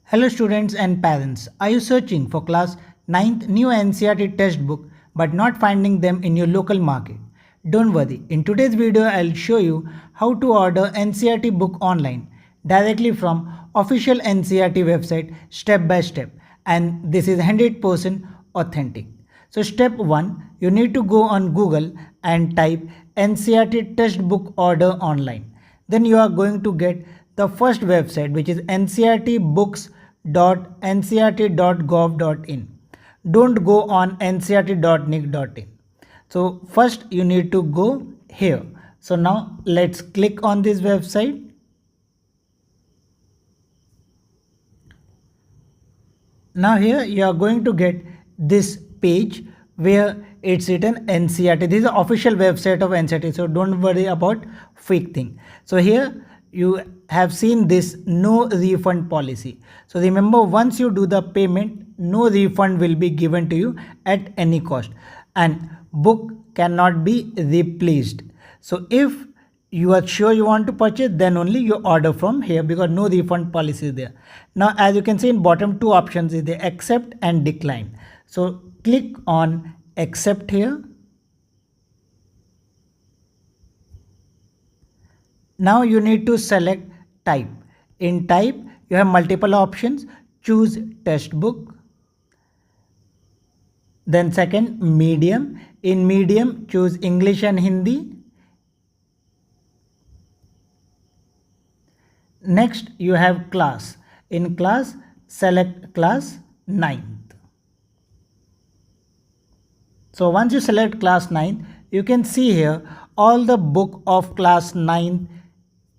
Hello students and parents. Are you searching for class 9th new NCERT textbook but not finding them in your local market? Don't worry. In today's video, I'll show you how to order NCERT book online directly from official NCERT website step by step, and this is 100% authentic. So step 1, you need to go on Google and type NCERT textbook order online. Then you are going to get the first website, which is ncertbooks.ncert.gov.in. Don't go on ncert.nic.in. So first you need to go here. So now let's click on this website. Now here you are going to get this page where it's written NCERT. This is the official website of NCERT, so don't worry about fake thing. So here you have seen this no refund policy. So remember, once you do the payment, no refund will be given to you at any cost, and book cannot be replaced. So if you are sure you want to purchase, then only you order from here, because no refund policy is there. Now as you can see, in bottom two options is the accept and decline. So click on accept here. Now you need to select type. In type you have multiple options. Choose textbook. Then second, medium. In medium choose English and Hindi. Next you have class. In class select class 9th. So once you select class 9th, you can see here all the book of class 9th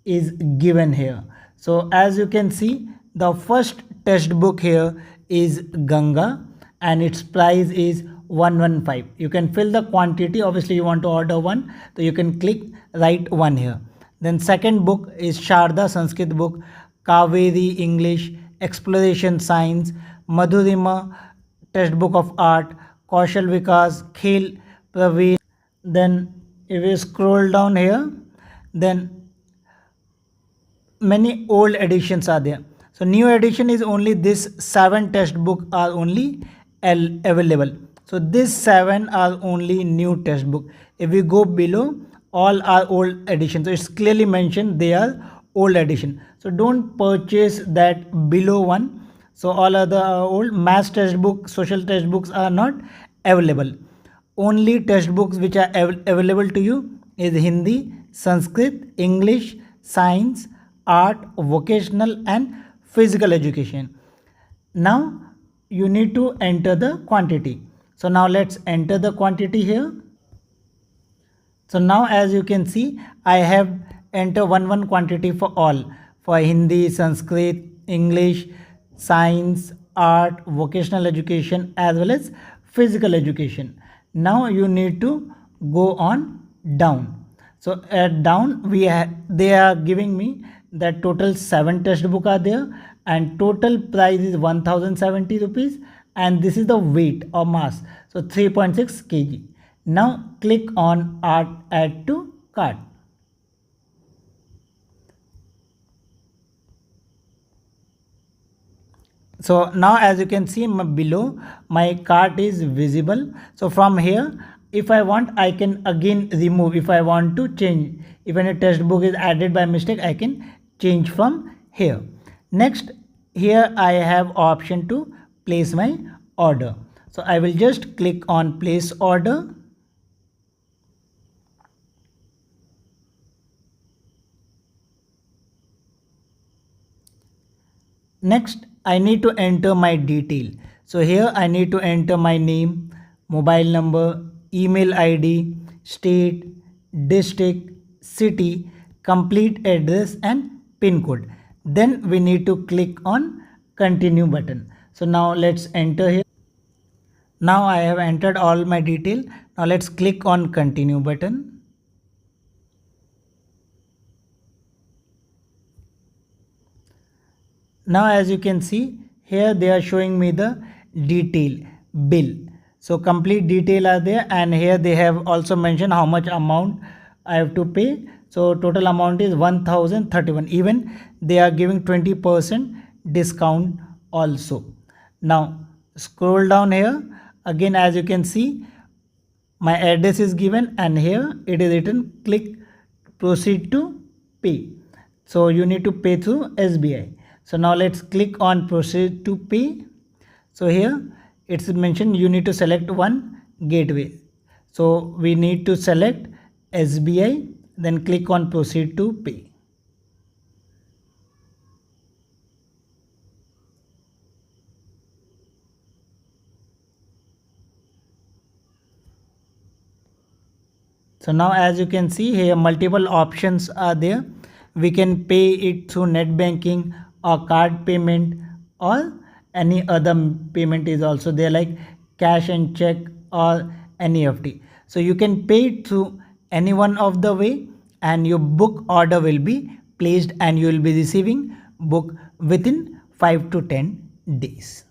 is given here. So as you can see, the first textbook here is Ganga and its price is 115. You can fill the quantity. Obviously you want to order one, so you can click write one here. Then second book is Sharda Sanskrit book, Kaveri English, Exploration Science, Madhurima textbook of art, Kaushal Vikas, Khel Praveen. Then if you scroll down here, then many old editions are there. So new edition is only this 7 textbook are only available. So these 7 are only new textbook. If we go below, all are old edition. So it's clearly mentioned they are old edition. So don't purchase that below one. So all other old. Math textbook, social textbooks are not available. Only textbooks which are available to you is Hindi, Sanskrit, English, science, art, vocational and physical education. Now you need to enter the quantity. So now let's enter the quantity here. So now as you can see, I have entered one quantity for all, for Hindi, Sanskrit, English, science, art, vocational education as well as physical education. Now you need to go on down. So at down they are giving me that total 7 textbook are there and total price is 1070 rupees, and this is the weight or mass, so 3.6 kg. Now click on add to cart. So now as you can see below, my cart is visible. So from here, if I want, I can again remove. If I want to change, if any textbook is added by mistake, I can change from here. Next, here I have option to place my order. So I will just click on place order. Next, I need to enter my detail. So here I need to enter my name, mobile number, email ID, state, district, city, complete address and pin code. Then we need to click on continue button. So now let's enter here. Now I have entered all my detail. Now let's click on continue button. Now as you can see here, they are showing me the detail bill. So complete detail are there, and here they have also mentioned how much amount I have to pay. So total amount is 1031. Even they are giving 20% discount also. Now scroll down here. Again, as you can see, my address is given and here it is written click proceed to pay. So you need to pay through SBI. So now let's click on proceed to pay. So here it's mentioned you need to select one gateway. So we need to select SBI, then click on proceed to pay. So now as you can see here, multiple options are there. We can pay it through net banking or card payment, or any other payment is also there, like cash and check or NEFT. So you can pay it through any one of the way, and your book order will be placed and you will be receiving book within 5 to 10 days.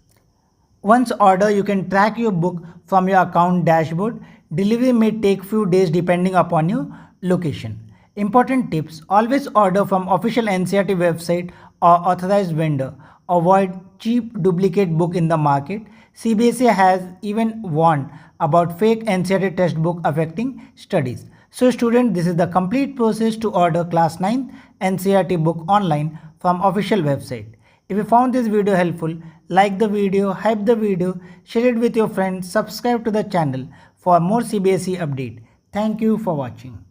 Once order, you can track your book from your account dashboard. Delivery may take few days depending upon your location. Important tips: always order from official NCERT website or authorized vendor. Avoid cheap duplicate book in the market. CBSE has even warned about fake NCERT textbook affecting studies. So student, this is the complete process to order class 9 NCERT book online from official website. If you found this video helpful, like the video, hype the video, share it with your friends, subscribe to the channel for more CBSE update. Thank you for watching.